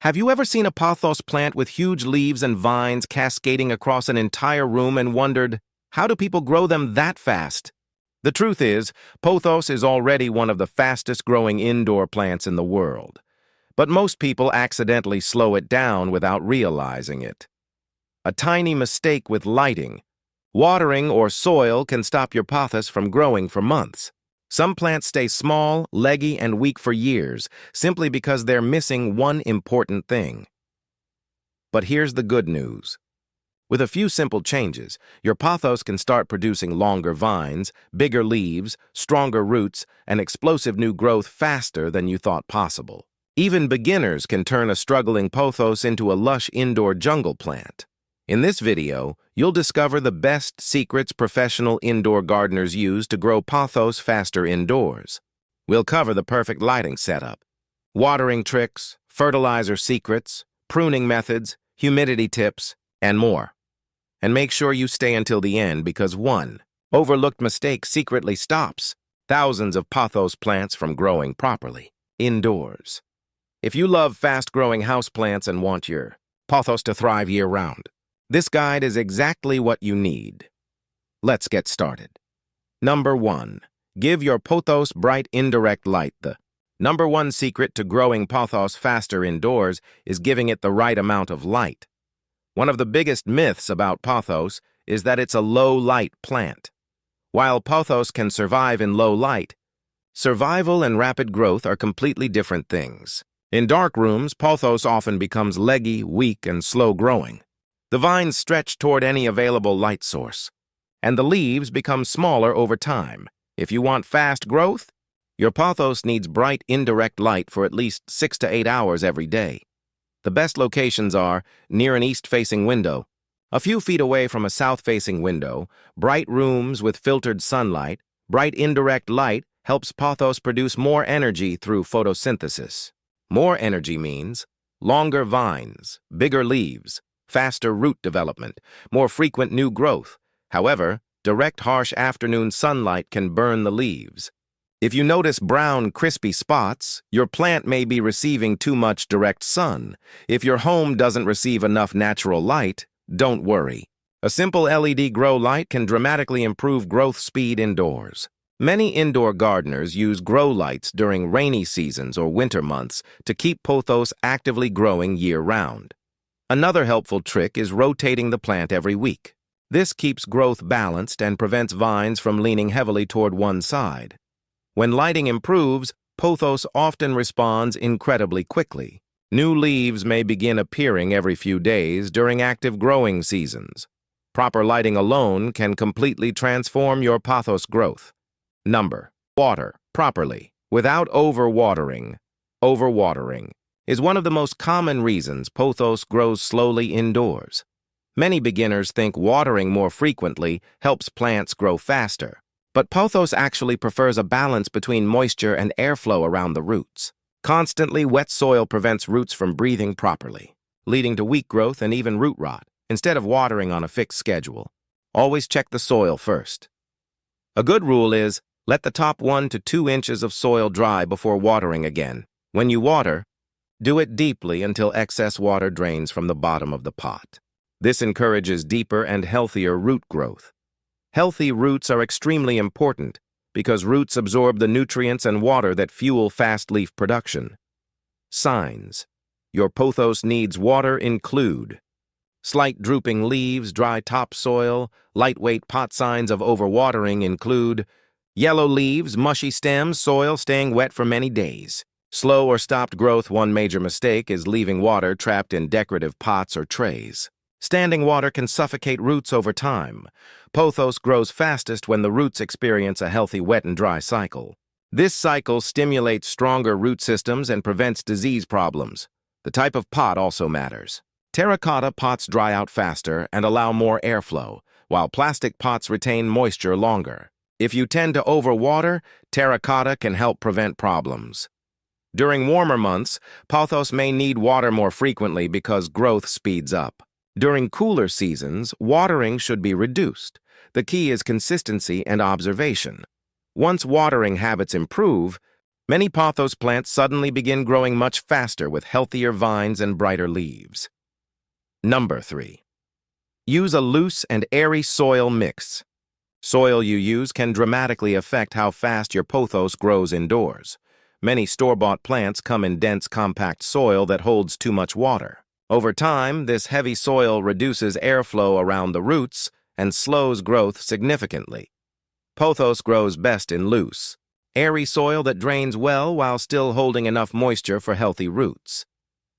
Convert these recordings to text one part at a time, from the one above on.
Have you ever seen a pothos plant with huge leaves and vines cascading across an entire room and wondered, how do people grow them that fast? The truth is, pothos is already one of the fastest-growing indoor plants in the world. But most people accidentally slow it down without realizing it. A tiny mistake with lighting, watering, or soil can stop your pothos from growing for months. Some plants stay small, leggy, and weak for years, simply because they're missing one important thing. But here's the good news. With a few simple changes, your pothos can start producing longer vines, bigger leaves, stronger roots, and explosive new growth faster than you thought possible. Even beginners can turn a struggling pothos into a lush indoor jungle plant. In this video, you'll discover the best secrets professional indoor gardeners use to grow pothos faster indoors. We'll cover the perfect lighting setup, watering tricks, fertilizer secrets, pruning methods, humidity tips, and more. And make sure you stay until the end because one overlooked mistake secretly stops thousands of pothos plants from growing properly indoors. If you love fast-growing houseplants and want your pothos to thrive year-round, this guide is exactly what you need. Let's get started. Number 1. Give your pothos bright indirect light. The number one secret to growing pothos faster indoors is giving it the right amount of light. One of the biggest myths about pothos is that it's a low-light plant. While pothos can survive in low light, survival and rapid growth are completely different things. In dark rooms, pothos often becomes leggy, weak, and slow-growing. The vines stretch toward any available light source, and the leaves become smaller over time. If you want fast growth, your pothos needs bright indirect light for at least 6 to 8 hours every day. The best locations are near an east-facing window, a few feet away from a south-facing window, bright rooms with filtered sunlight. Bright indirect light helps pothos produce more energy through photosynthesis. More energy means longer vines, bigger leaves, faster root development, more frequent new growth. However, direct harsh afternoon sunlight can burn the leaves. If you notice brown, crispy spots, your plant may be receiving too much direct sun. If your home doesn't receive enough natural light, don't worry. A simple LED grow light can dramatically improve growth speed indoors. Many indoor gardeners use grow lights during rainy seasons or winter months to keep pothos actively growing year-round. Another helpful trick is rotating the plant every week. This keeps growth balanced and prevents vines from leaning heavily toward one side. When lighting improves, pothos often responds incredibly quickly. New leaves may begin appearing every few days during active growing seasons. Proper lighting alone can completely transform your pothos growth. Water properly, without overwatering. Overwatering is one of the most common reasons pothos grows slowly indoors. Many beginners think watering more frequently helps plants grow faster, but pothos actually prefers a balance between moisture and airflow around the roots. Constantly wet soil prevents roots from breathing properly, leading to weak growth and even root rot. Instead of watering on a fixed schedule, always check the soil first. A good rule is, let the top 1 to 2 inches of soil dry before watering again. When you water, do it deeply until excess water drains from the bottom of the pot. This encourages deeper and healthier root growth. Healthy roots are extremely important because roots absorb the nutrients and water that fuel fast leaf production. Signs your pothos needs water include slight drooping leaves, dry topsoil. Lightweight pot signs of overwatering include yellow leaves, mushy stems, soil staying wet for many days. Slow or stopped growth. One major mistake is leaving water trapped in decorative pots or trays. Standing water can suffocate roots over time. Pothos grows fastest when the roots experience a healthy wet and dry cycle. This cycle stimulates stronger root systems and prevents disease problems. The type of pot also matters. Terracotta pots dry out faster and allow more airflow, while plastic pots retain moisture longer. If you tend to overwater, terracotta can help prevent problems. During warmer months, pothos may need water more frequently because growth speeds up. During cooler seasons, watering should be reduced. The key is consistency and observation. Once watering habits improve, Many pothos plants suddenly begin growing much faster with healthier vines and brighter leaves. Number 3. Use a loose and airy soil mix. Soil you use can dramatically affect how fast your pothos grows indoors. Many store-bought plants come in dense, compact soil that holds too much water. Over time, this heavy soil reduces airflow around the roots and slows growth significantly. Pothos grows best in loose, airy soil that drains well while still holding enough moisture for healthy roots.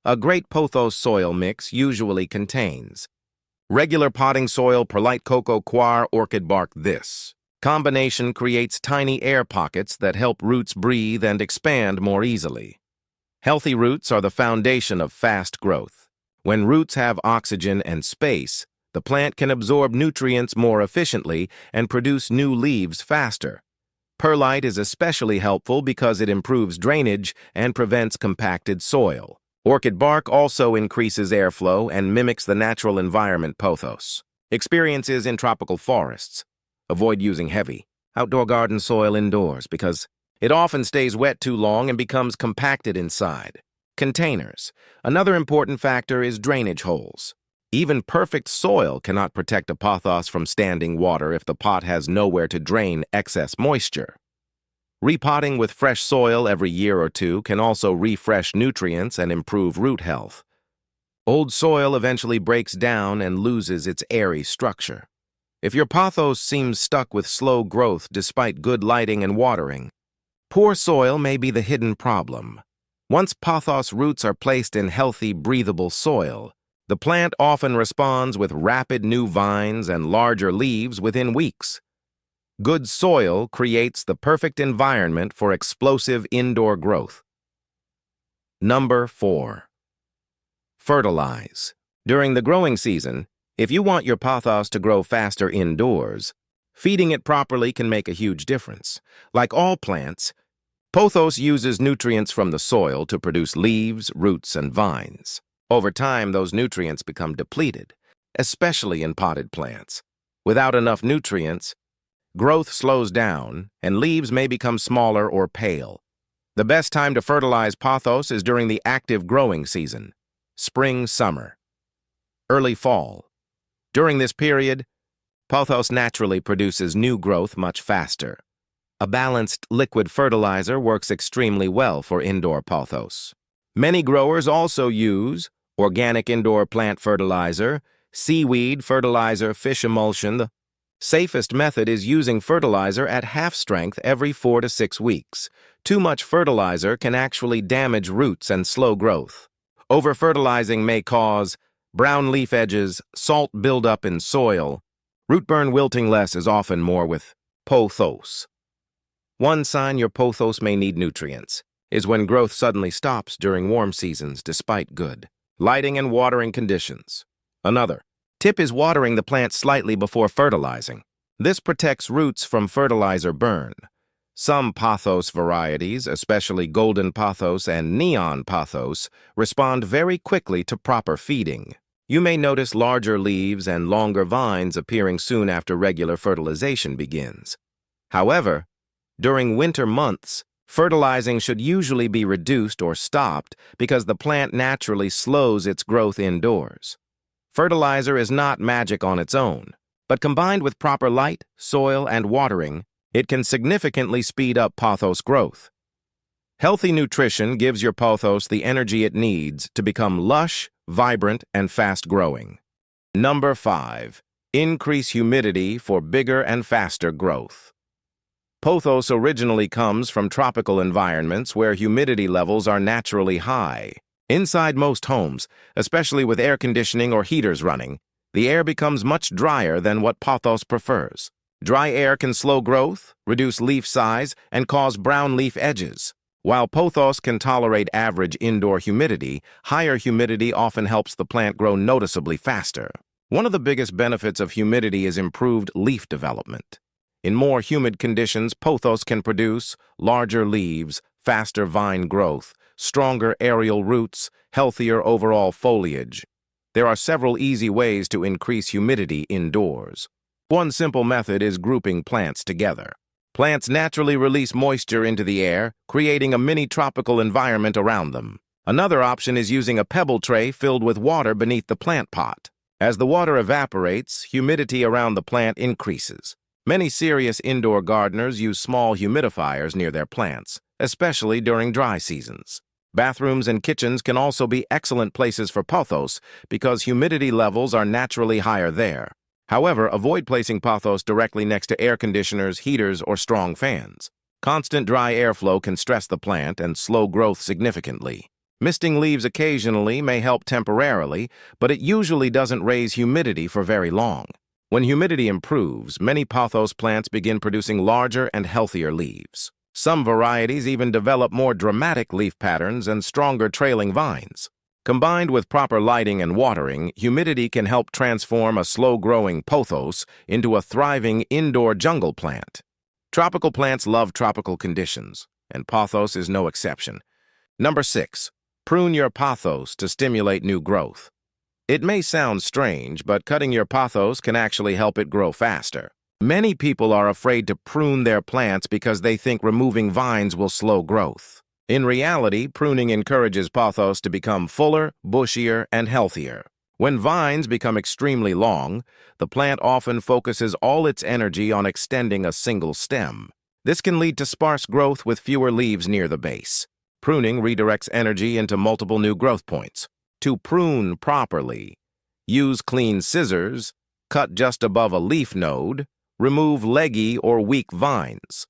A great pothos soil mix usually contains regular potting soil, perlite cocoa coir, orchid bark. This combination creates tiny air pockets that help roots breathe and expand more easily. Healthy roots are the foundation of fast growth. When roots have oxygen and space, the plant can absorb nutrients more efficiently and produce new leaves faster. Perlite is especially helpful because it improves drainage and prevents compacted soil. Orchid bark also increases airflow and mimics the natural environment pothos experiences in tropical forests. Avoid using heavy, outdoor garden soil indoors because it often stays wet too long and becomes compacted inside. Containers. Another important factor is drainage holes. Even perfect soil cannot protect a pothos from standing water if the pot has nowhere to drain excess moisture. Repotting with fresh soil every year or two can also refresh nutrients and improve root health. Old soil eventually breaks down and loses its airy structure. If your pothos seems stuck with slow growth despite good lighting and watering, poor soil may be the hidden problem. Once pothos roots are placed in healthy, breathable soil, the plant often responds with rapid new vines and larger leaves within weeks. Good soil creates the perfect environment for explosive indoor growth. Number 4. Fertilize. During the growing season, if you want your pothos to grow faster indoors, feeding it properly can make a huge difference. Like all plants, pothos uses nutrients from the soil to produce leaves, roots, and vines. Over time, those nutrients become depleted, especially in potted plants. Without enough nutrients, growth slows down, and leaves may become smaller or pale. The best time to fertilize pothos is during the active growing season, spring, summer, early fall. During this period, pothos naturally produces new growth much faster. A balanced liquid fertilizer works extremely well for indoor pothos. Many growers also use organic indoor plant fertilizer, seaweed fertilizer, fish emulsion. The safest method is using fertilizer at half strength every 4 to 6 weeks. Too much fertilizer can actually damage roots and slow growth. Over-fertilizing may cause brown leaf edges, salt buildup in soil. Root burn, wilting. Less is often more with pothos. One sign your pothos may need nutrients is when growth suddenly stops during warm seasons despite good lighting and watering conditions. Another tip is watering the plant slightly before fertilizing. This protects roots from fertilizer burn. Some pothos varieties, especially golden pothos and neon pothos, respond very quickly to proper feeding. You may notice larger leaves and longer vines appearing soon after regular fertilization begins. However, during winter months, fertilizing should usually be reduced or stopped because the plant naturally slows its growth indoors. Fertilizer is not magic on its own, but combined with proper light, soil, and watering, it can significantly speed up pothos growth. Healthy nutrition gives your pothos the energy it needs to become lush, vibrant, and fast-growing. Number 5. Increase humidity for bigger and faster growth. Pothos originally comes from tropical environments where humidity levels are naturally high. Inside most homes, especially with air conditioning or heaters running, the air becomes much drier than what pothos prefers. Dry air can slow growth, reduce leaf size, and cause brown leaf edges. While pothos can tolerate average indoor humidity, higher humidity often helps the plant grow noticeably faster. One of the biggest benefits of humidity is improved leaf development. In more humid conditions, pothos can produce larger leaves, faster vine growth, stronger aerial roots, healthier overall foliage. There are several easy ways to increase humidity indoors. One simple method is grouping plants together. Plants naturally release moisture into the air, creating a mini-tropical environment around them. Another option is using a pebble tray filled with water beneath the plant pot. As the water evaporates, humidity around the plant increases. Many serious indoor gardeners use small humidifiers near their plants, especially during dry seasons. Bathrooms and kitchens can also be excellent places for pothos because humidity levels are naturally higher there. However, avoid placing pothos directly next to air conditioners, heaters, or strong fans. Constant dry airflow can stress the plant and slow growth significantly. Misting leaves occasionally may help temporarily, but it usually doesn't raise humidity for very long. When humidity improves, many pothos plants begin producing larger and healthier leaves. Some varieties even develop more dramatic leaf patterns and stronger trailing vines. Combined with proper lighting and watering, humidity can help transform a slow-growing pothos into a thriving indoor jungle plant. Tropical plants love tropical conditions, and pothos is no exception. Number 6. Prune your pothos to stimulate new growth. It may sound strange, but cutting your pothos can actually help it grow faster. Many people are afraid to prune their plants because they think removing vines will slow growth. In reality, pruning encourages pothos to become fuller, bushier, and healthier. When vines become extremely long, the plant often focuses all its energy on extending a single stem. This can lead to sparse growth with fewer leaves near the base. Pruning redirects energy into multiple new growth points. To prune properly, use clean scissors, cut just above a leaf node, remove leggy or weak vines.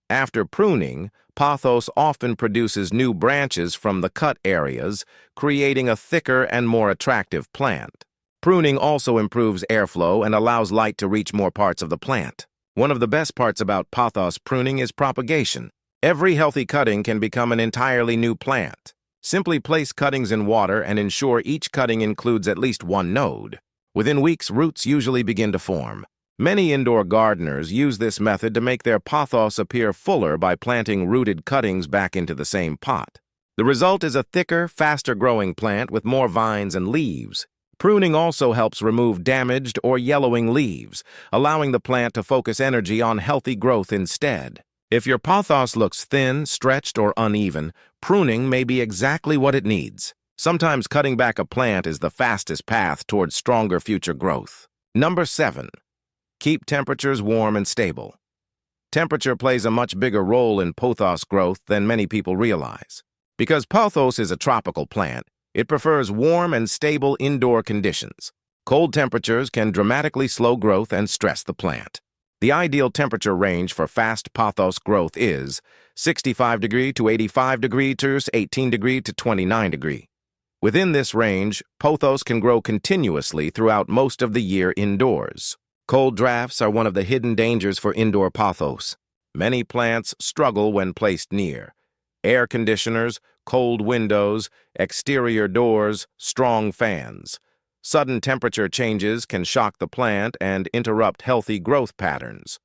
After pruning, pothos often produces new branches from the cut areas, creating a thicker and more attractive plant. Pruning also improves airflow and allows light to reach more parts of the plant. One of the best parts about pothos pruning is propagation. Every healthy cutting can become an entirely new plant. Simply place cuttings in water and ensure each cutting includes at least one node. Within weeks, roots usually begin to form. Many indoor gardeners use this method to make their pothos appear fuller by planting rooted cuttings back into the same pot. The result is a thicker, faster-growing plant with more vines and leaves. Pruning also helps remove damaged or yellowing leaves, allowing the plant to focus energy on healthy growth instead. If your pothos looks thin, stretched, or uneven, pruning may be exactly what it needs. Sometimes cutting back a plant is the fastest path towards stronger future growth. Number 7. Keep temperatures warm and stable. Temperature plays a much bigger role in pothos growth than many people realize. Because pothos is a tropical plant, it prefers warm and stable indoor conditions. Cold temperatures can dramatically slow growth and stress the plant. The ideal temperature range for fast pothos growth is 65 degree to 85 degree to 18 degree to 29 degree. Within this range, pothos can grow continuously throughout most of the year indoors. Cold drafts are one of the hidden dangers for indoor pothos. Many plants struggle when placed near air conditioners, cold windows, exterior doors, strong fans. Sudden temperature changes can shock the plant and interrupt healthy growth patterns.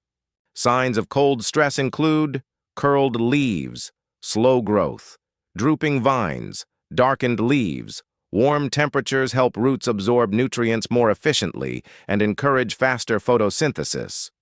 Signs of cold stress include curled leaves, slow growth, drooping vines, darkened leaves. Warm temperatures help roots absorb nutrients more efficiently and encourage faster photosynthesis.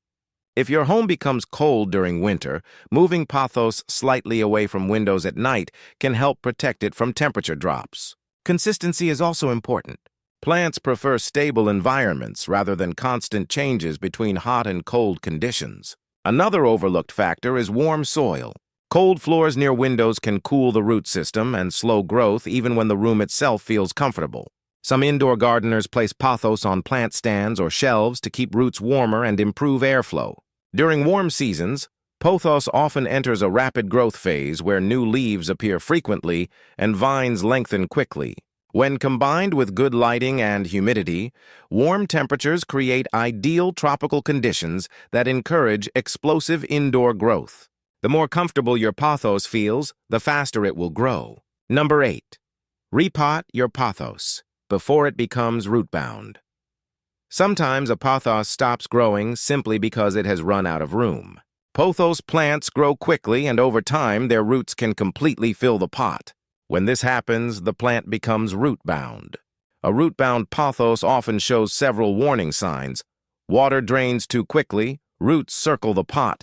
If your home becomes cold during winter, moving pothos slightly away from windows at night can help protect it from temperature drops. Consistency is also important. Plants prefer stable environments rather than constant changes between hot and cold conditions. Another overlooked factor is warm soil. Cold floors near windows can cool the root system and slow growth even when the room itself feels comfortable. Some indoor gardeners place pothos on plant stands or shelves to keep roots warmer and improve airflow. During warm seasons, pothos often enters a rapid growth phase where new leaves appear frequently and vines lengthen quickly. When combined with good lighting and humidity, warm temperatures create ideal tropical conditions that encourage explosive indoor growth. The more comfortable your pothos feels, the faster it will grow. Number 8. Repot your pothos before it becomes root-bound. Sometimes a pothos stops growing simply because it has run out of room. Pothos plants grow quickly and over time their roots can completely fill the pot. When this happens, the plant becomes root-bound. A root-bound pothos often shows several warning signs. Water drains too quickly, roots circle the pot,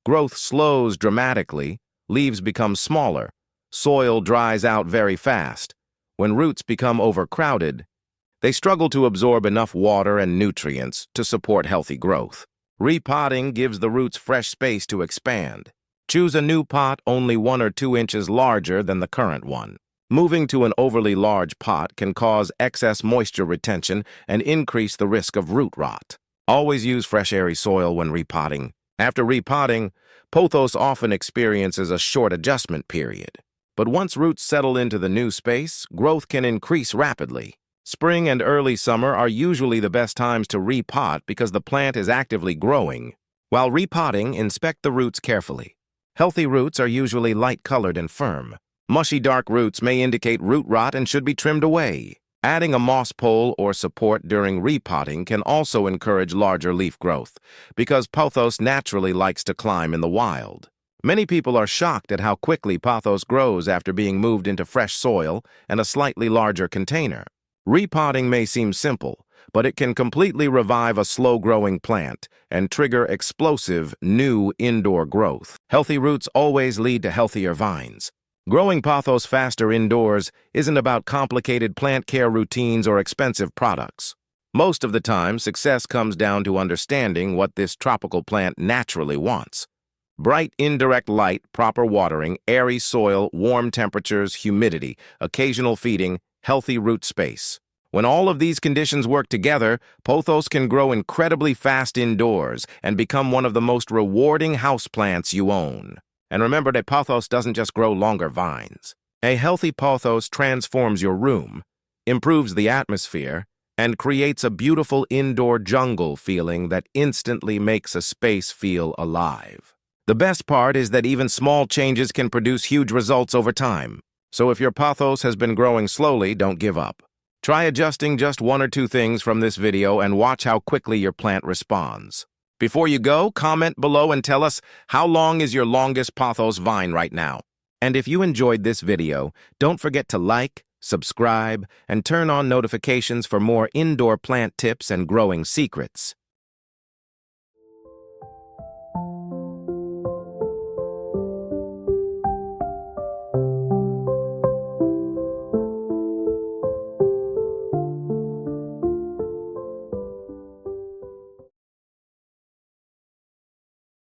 Growth slows dramatically, leaves become smaller, soil dries out very fast. When roots become overcrowded, they struggle to absorb enough water and nutrients to support healthy growth. Repotting gives the roots fresh space to expand. Choose a new pot only 1 or 2 inches larger than the current one. Moving to an overly large pot can cause excess moisture retention and increase the risk of root rot. Always use fresh, airy soil when repotting. After repotting, Pothos often experiences a short adjustment period. But once roots settle into the new space, growth can increase rapidly. Spring and early summer are usually the best times to repot because the plant is actively growing. While repotting, inspect the roots carefully. Healthy roots are usually light-colored and firm. Mushy dark roots may indicate root rot and should be trimmed away. Adding a moss pole or support during repotting can also encourage larger leaf growth, because Pothos naturally likes to climb in the wild. Many people are shocked at how quickly Pothos grows after being moved into fresh soil and a slightly larger container. Repotting may seem simple, but it can completely revive a slow-growing plant and trigger explosive, new indoor growth. Healthy roots always lead to healthier vines. Growing Pothos faster indoors isn't about complicated plant care routines or expensive products. Most of the time, success comes down to understanding what this tropical plant naturally wants. Bright, indirect light, proper watering, airy soil, warm temperatures, humidity, occasional feeding, healthy root space. When all of these conditions work together, Pothos can grow incredibly fast indoors and become one of the most rewarding houseplants you own. And remember that Pothos doesn't just grow longer vines. A healthy Pothos transforms your room, improves the atmosphere, and creates a beautiful indoor jungle feeling that instantly makes a space feel alive. The best part is that even small changes can produce huge results over time. So if your Pothos has been growing slowly, don't give up. Try adjusting just 1 or 2 things from this video and watch how quickly your plant responds. Before you go, comment below and tell us how long is your longest Pothos vine right now. And if you enjoyed this video, don't forget to like, subscribe, and turn on notifications for more indoor plant tips and growing secrets.